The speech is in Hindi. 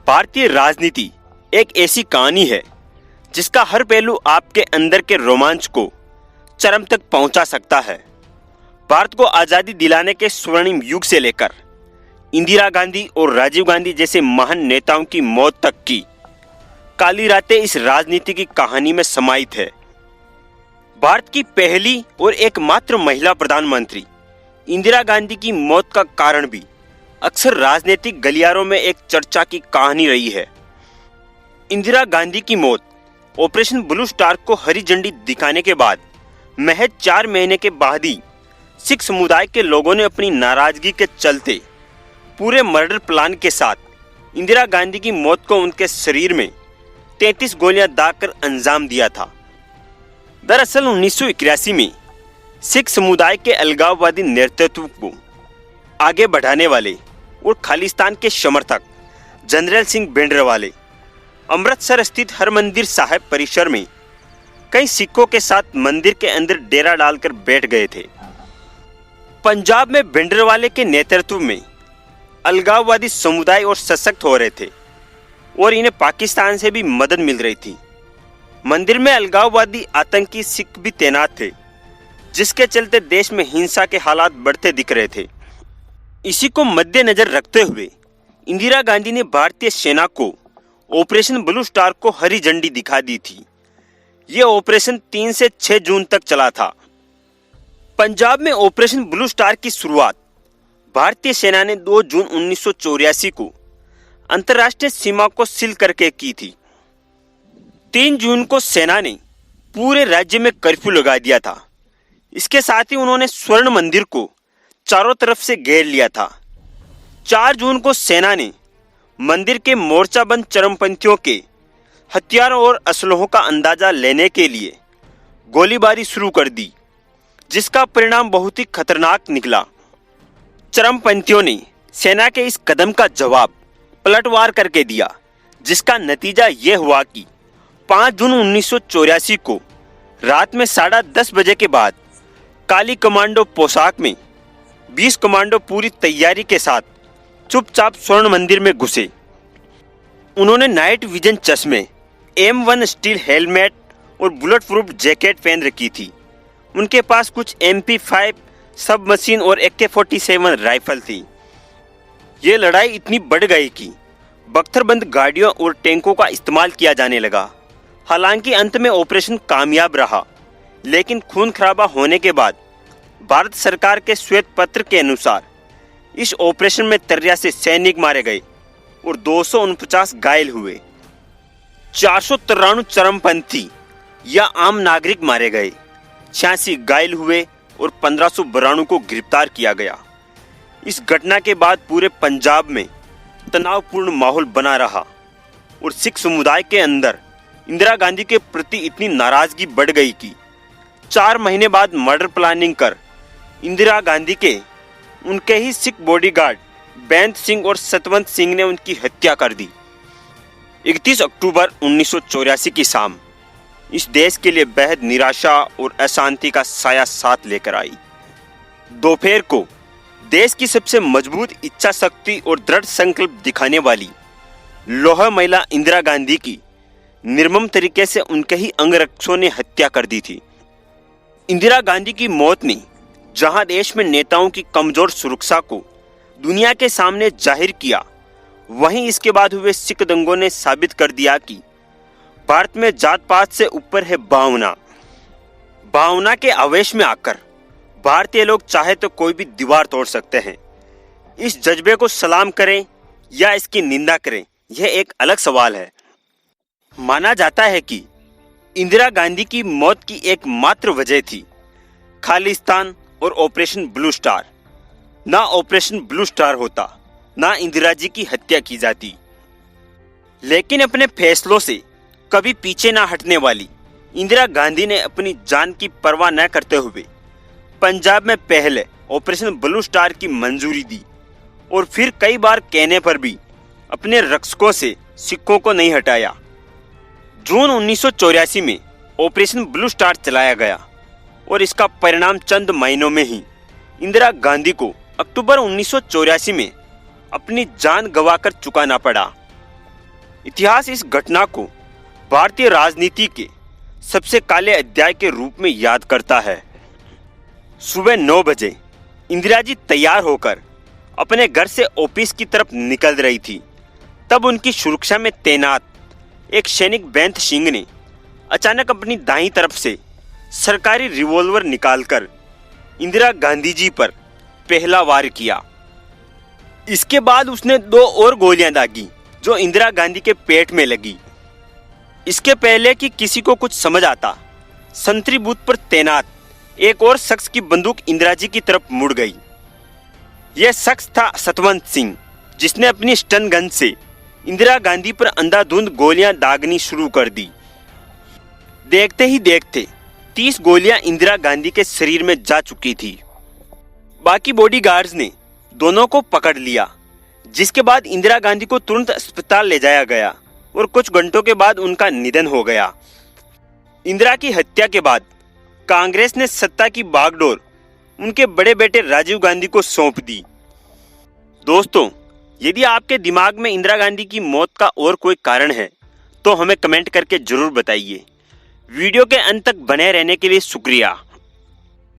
भारतीय राजनीति एक ऐसी कहानी है जिसका हर पहलू आपके अंदर के रोमांच को चरम तक पहुंचा सकता है। भारत को आजादी दिलाने के स्वर्णिम युग से लेकर इंदिरा गांधी और राजीव गांधी जैसे महान नेताओं की मौत तक की काली रातें इस राजनीति की कहानी में समाहित है। भारत की पहली और एकमात्र महिला प्रधानमंत्री इंदिरा गांधी की मौत का कारण भी अक्सर राजनीतिक गलियारों में एक चर्चा की कहानी रही है। इंदिरा गांधी की मौत ऑपरेशन ब्लू स्टार को हरी झंडी दिखाने के बाद महज 4 महीने के बाद ही सिख समुदाय के लोगों ने अपनी नाराजगी के चलते पूरे मर्डर प्लान के साथ इंदिरा गांधी की मौत को उनके शरीर में 33 गोलियां दागकर अंजाम दिया था। दरअसल 1981 में सिख समुदाय के अलगाववादी नेतृत्व को आगे बढ़ाने वाले और खालिस्तान के समर्थक जनरल सिंह भिंडरावाले अमृतसर स्थित हरमंदिर साहिब परिसर में कई सिखों के साथ मंदिर के अंदर डेरा डालकर बैठ गए थे। पंजाब में भिंडरावाले के नेतृत्व में अलगाववादी समुदाय और सशक्त हो रहे थे और इन्हें पाकिस्तान से भी मदद मिल रही थी। मंदिर में अलगाववादी आतंकी सिख भी तैनात थे, जिसके चलते देश में हिंसा के हालात बढ़ते दिख रहे थे। इसी को मद्देनजर रखते हुए इंदिरा गांधी ने भारतीय सेना को ऑपरेशन ब्लू स्टार को हरी झंडी दिखा दी थी। यह ऑपरेशन 3 से 6 जून तक चला था। पंजाब में ऑपरेशन ब्लू स्टार की शुरुआत भारतीय सेना ने 2 जून 1984 को अंतर्राष्ट्रीय सीमा को सील करके की थी। 3 जून को सेना ने पूरे राज्य में कर्फ्यू लगा दिया था। इसके साथ ही उन्होंने स्वर्ण मंदिर को चारों तरफ से घेर लिया था। 4 जून को सेना ने मंदिर के मोर्चाबंद चरमपंथियों के हथियारों और असलहों का अंदाजा लेने के लिए गोलीबारी शुरू कर दी, जिसका परिणाम बहुत ही खतरनाक निकला। चरमपंथियों ने सेना के इस कदम का जवाब पलटवार करके दिया, जिसका नतीजा यह हुआ कि 5 जून 1984 को रात में 10:30 बजे के बाद काली कमांडो पोशाक में 20 कमांडो पूरी तैयारी के साथ चुपचाप स्वर्ण मंदिर में घुसे। उन्होंने नाइट विजन चश्मे, M1 स्टील हेलमेट और बुलेट प्रूफ जैकेट पहन रखी थी। उनके पास कुछ MP5 सब मशीन और AK-47 राइफल थी। ये लड़ाई इतनी बढ़ गई कि बख्तरबंद गाड़ियों और टैंकों का इस्तेमाल किया जाने लगा। हालांकि अंत में ऑपरेशन कामयाब रहा, लेकिन खून खराबा होने के बाद भारत सरकार के श्वेत पत्र के अनुसार इस ऑपरेशन में 83 सैनिक मारे गए और 249 घायल हुए। 493 चरमपंथी या आम नागरिक मारे गए, 86 घायल हुए और 1592 को गिरफ्तार किया गया। इस घटना के बाद पूरे पंजाब में तनावपूर्ण माहौल बना रहा और सिख समुदाय के अंदर इंदिरा गांधी के प्रति इतनी नाराजगी बढ़ गई कि 4 महीने बाद मर्डर प्लानिंग कर इंदिरा गांधी के उनके ही सिख बॉडीगार्ड बेंत सिंह और सतवंत सिंह ने उनकी हत्या कर दी। 31 अक्टूबर 1984 की शाम इस देश के लिए बेहद निराशा और अशांति का साया साथ लेकर आई। दोपहर को देश की सबसे मजबूत इच्छा शक्ति और दृढ़ संकल्प दिखाने वाली लौह महिला इंदिरा गांधी की निर्मम तरीके से उनके ही अंगरक्षकों ने हत्या कर दी थी। इंदिरा गांधी की मौत ने जहां देश में नेताओं की कमजोर सुरक्षा को दुनिया के सामने जाहिर किया, वहीं इसके बाद हुए सिख दंगों ने साबित कर दिया कि भारत में जात पात से ऊपर है भावना। भावना के आवेश में आकर भारतीय लोग चाहे तो कोई भी दीवार तोड़ सकते हैं। इस जज्बे को सलाम करें या इसकी निंदा करें, यह एक अलग सवाल है। माना जाता है कि इंदिरा गांधी की मौत की एकमात्र वजह थी खालिस्तान और ऑपरेशन ब्लू स्टार। ना ऑपरेशन ब्लू स्टार होता, ना इंदिरा जी की हत्या की जाती। लेकिन अपने फैसलों से कभी पीछे ना हटने वाली इंदिरा गांधी ने अपनी जान की परवाह न करते हुए पंजाब में पहले ऑपरेशन ब्लू स्टार की मंजूरी दी और फिर कई बार कहने पर भी अपने रक्षकों से सिखों को नहीं हटाया। जून 1984 में ऑपरेशन ब्लू स्टार चलाया गया और इसका परिणाम चंद महीनों में ही इंदिरा गांधी को अक्टूबर 1984 में अपनी जान गंवाकर चुकाना पड़ा। इतिहास इस घटना को भारतीय राजनीति के सबसे काले अध्याय के रूप में याद करता है। सुबह 9 बजे इंदिरा जी तैयार होकर अपने घर से ऑफिस की तरफ निकल रही थी। तब उनकी सुरक्षा में तैनात एक सैनिक बेंत सिंह ने अचानक अपनी दाईं तरफ से सरकारी रिवॉल्वर निकालकर इंदिरा गांधी जी पर पहला वार किया। इसके बाद उसने 2 और गोलियां दागी जो इंदिरा गांधी के पेट में लगी। इसके पहले कि किसी को कुछ समझ आता, संतरी बूथ पर तैनात एक और शख्स की बंदूक इंदिरा जी की तरफ मुड़ गई। यह शख्स था सतवंत सिंह, जिसने अपनी स्टन गन से इंदिरा गांधी पर अंधाधुंध गोलियां दागनी शुरू कर दी। देखते ही देखते 30 गोलियां इंदिरा गांधी के शरीर में जा चुकी थी। बाकी बॉडीगार्ड्स ने दोनों को पकड़ लिया, जिसके बाद इंदिरा गांधी को तुरंत अस्पताल ले जाया गया और कुछ घंटों के बाद उनका निधन हो गया। इंदिरा की हत्या के बाद कांग्रेस ने सत्ता की बागडोर उनके बड़े बेटे राजीव गांधी को सौंप दी। दोस्तों, यदि आपके दिमाग में इंदिरा गांधी की मौत का और कोई कारण है तो हमें कमेंट करके जरूर बताइए। वीडियो के अंत तक बने रहने के लिए शुक्रिया।